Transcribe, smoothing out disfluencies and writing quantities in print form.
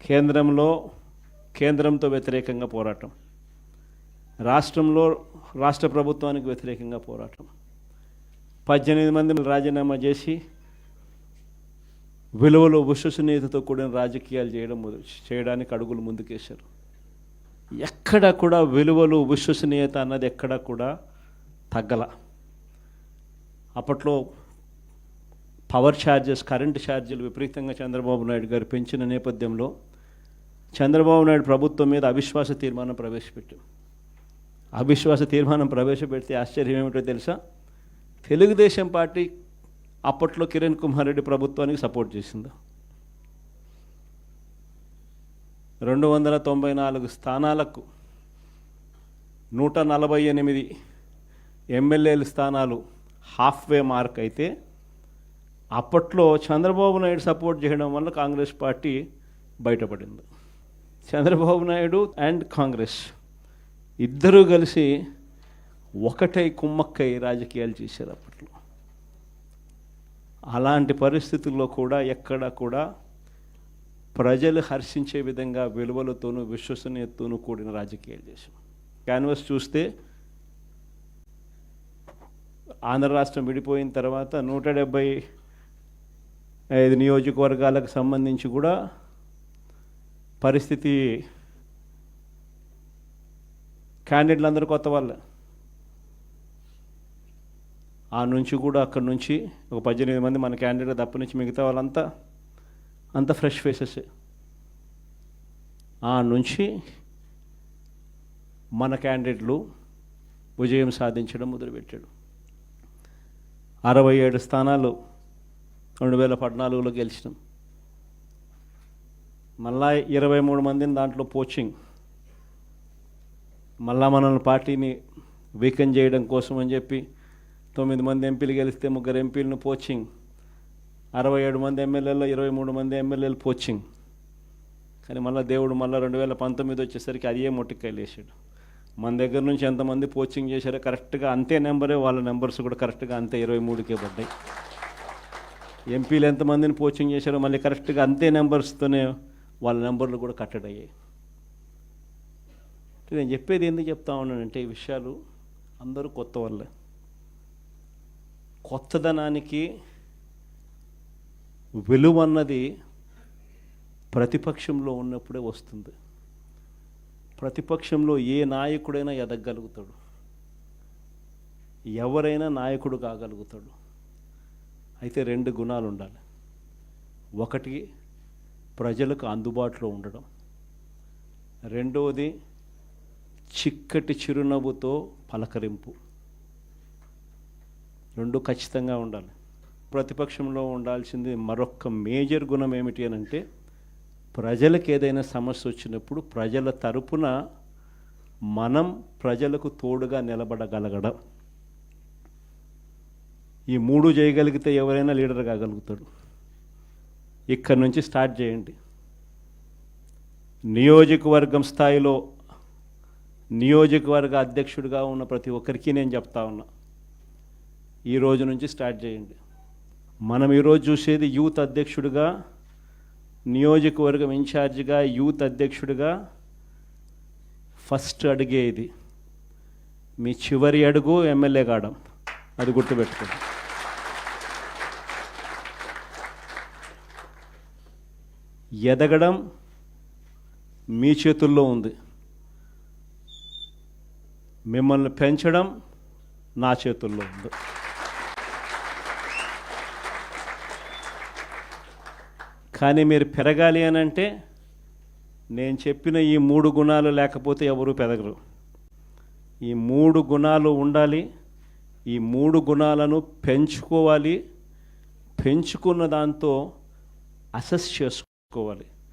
కేంద్రంతో వ్యతిరేకంగా పోరాటం, రాష్ట్రంలో రాష్ట్ర ప్రభుత్వానికి వ్యతిరేకంగా పోరాటం. 18 మందిని రాజీనామా చేసి విలువలు విశ్వసనీయతతో కూడిన రాజకీయాలు చేయడానికి అడుగులు ముందుకేశారు. ఎక్కడ కూడా విలువలు విశ్వసనీయత అన్నది ఎక్కడ కూడా తగ్గల. అప్పట్లో పవర్ ఛార్జెస్, కరెంటు ఛార్జీలు విపరీతంగా చంద్రబాబు నాయుడు గారు పెంచిన నేపథ్యంలో చంద్రబాబు నాయుడు ప్రభుత్వం మీద అవిశ్వాస తీర్మానం ప్రవేశపెట్టాం. అవిశ్వాస తీర్మానం ప్రవేశపెడితే ఆశ్చర్యం ఏమిటో తెలుసా? తెలుగుదేశం పార్టీ అప్పట్లో కిరణ్ కుమార్ రెడ్డి ప్రభుత్వానికి సపోర్ట్ చేసింది. 294 స్థానాలకు 148 ఎమ్మెల్యేల స్థానాలు హాఫ్వే మార్క్ అయితే అప్పట్లో చంద్రబాబు నాయుడు సపోర్ట్ చేయడం వల్ల కాంగ్రెస్ పార్టీ బయటపడింది. చంద్రబాబు నాయుడు అండ్ కాంగ్రెస్ ఇద్దరూ కలిసి ఒకటై కుమ్మక్కై రాజకీయాలు చేశారు అప్పట్లో. అలాంటి పరిస్థితుల్లో కూడా ఎక్కడ కూడా ప్రజలు హర్షించే విధంగా విలువలతోనూ విశ్వసనీయతతోనూ కూడిన రాజకీయాలు చేశాం. క్యాన్వస్ చూస్తే ఆంధ్ర రాష్ట్రం విడిపోయిన తర్వాత 175 నియోజకవర్గాలకు సంబంధించి కూడా పరిస్థితి, క్యాండిడేట్లు అందరూ కొత్త వాళ్ళే. ఆ నుంచి కూడా అక్కడి నుంచి ఒక 18 మంది మన క్యాండిడేట్ తప్ప నుంచి మిగతా వాళ్ళంతా ఫ్రెష్ ఫేసెస్. ఆ నుంచి మన క్యాండిడేట్లు విజయం సాధించడం మొదలుపెట్టాడు. 67 స్థానాలు 2014లో గెలిచినాం. మళ్ళా 23 మందిని దాంట్లో పోచింగ్, మళ్ళా మనల్ని పార్టీని వీకెన్ చేయడం కోసం అని చెప్పి 9 మంది ఎంపీలు గెలిస్తే 3 ఎంపీలను పోచింగ్, 67 మంది ఎమ్మెల్యేలో 23 మంది ఎమ్మెల్యేలు పోచింగ్. కానీ మళ్ళీ దేవుడు 2019 వచ్చేసరికి అదే మొట్టికాయలు వేసాడు. మన దగ్గర నుంచి ఎంతమంది పోచింగ్ చేశారో కరెక్ట్గా అంతే నెంబరే, వాళ్ళ నెంబర్స్ కూడా కరెక్ట్గా అంతే 23కే పడ్డాయి. ఎంపీలు ఎంతమందిని పోచింగ్ చేశారో మళ్ళీ కరెక్ట్గా అంతే నెంబర్స్తోనే వాళ్ళ నెంబర్లు కూడా కట్టడయ్యాయి. నేను చెప్పేది ఎందుకు చెప్తా ఉన్నానంటే, ఈ విషయాలు అందరూ కొత్త వాళ్ళే. కొత్తదనానికి విలువ అన్నది ప్రతిపక్షంలో ఉన్నప్పుడే వస్తుంది. ప్రతిపక్షంలో ఏ నాయకుడైనా ఎదగలుగుతాడు, ఎవరైనా నాయకుడు కాగలుగుతాడు. అయితే 2 గుణాలు ఉండాలి. ఒకటి ప్రజలకు అందుబాటులో ఉండడం, రెండవది చిక్కటి చిరునవ్వుతో పలకరింపు. 2 ఖచ్చితంగా ఉండాలి. ప్రతిపక్షంలో ఉండాల్సింది మరొక మేజర్ గుణం ఏమిటి అని అంటే, ప్రజలకు ఏదైనా సమస్య వచ్చినప్పుడు ప్రజల తరపున మనం ప్రజలకు తోడుగా నిలబడగలగడం. ఈ 3 చేయగలిగితే ఎవరైనా లీడర్ కాగలుగుతాడు. ఇక్కడి నుంచి స్టార్ట్ చేయండి. నియోజకవర్గం స్థాయిలో నియోజకవర్గ అధ్యక్షుడిగా ఉన్న ప్రతి ఒక్కరికి నేను చెప్తా ఉన్నా, ఈ రోజు నుంచి స్టార్ట్ చేయండి. మనం ఈరోజు చూసేది యూత్ అధ్యక్షుడిగా, నియోజకవర్గం ఇన్ఛార్జిగా, యూత్ అధ్యక్షుడిగా ఫస్ట్ అడిగే ఇది. మీ చివరి అడుగు ఎమ్మెల్యే కావడం, అది గుర్తుపెట్టుకోండి. ఎదగడం మీ చేతుల్లో ఉంది, మిమ్మల్ని పెంచడం నా చేతుల్లో ఉంది. కానీ మీరు పెరగాలి అని అంటే నేను చెప్పిన ఈ 3 గుణాలు లేకపోతే ఎవరు పెరగరు. ఈ 3 గుణాలు ఉండాలి. ఈ 3 గుణాలను పెంచుకోవాలి. పెంచుకున్న దాంతో అసెస్ చేసుకోవాలి.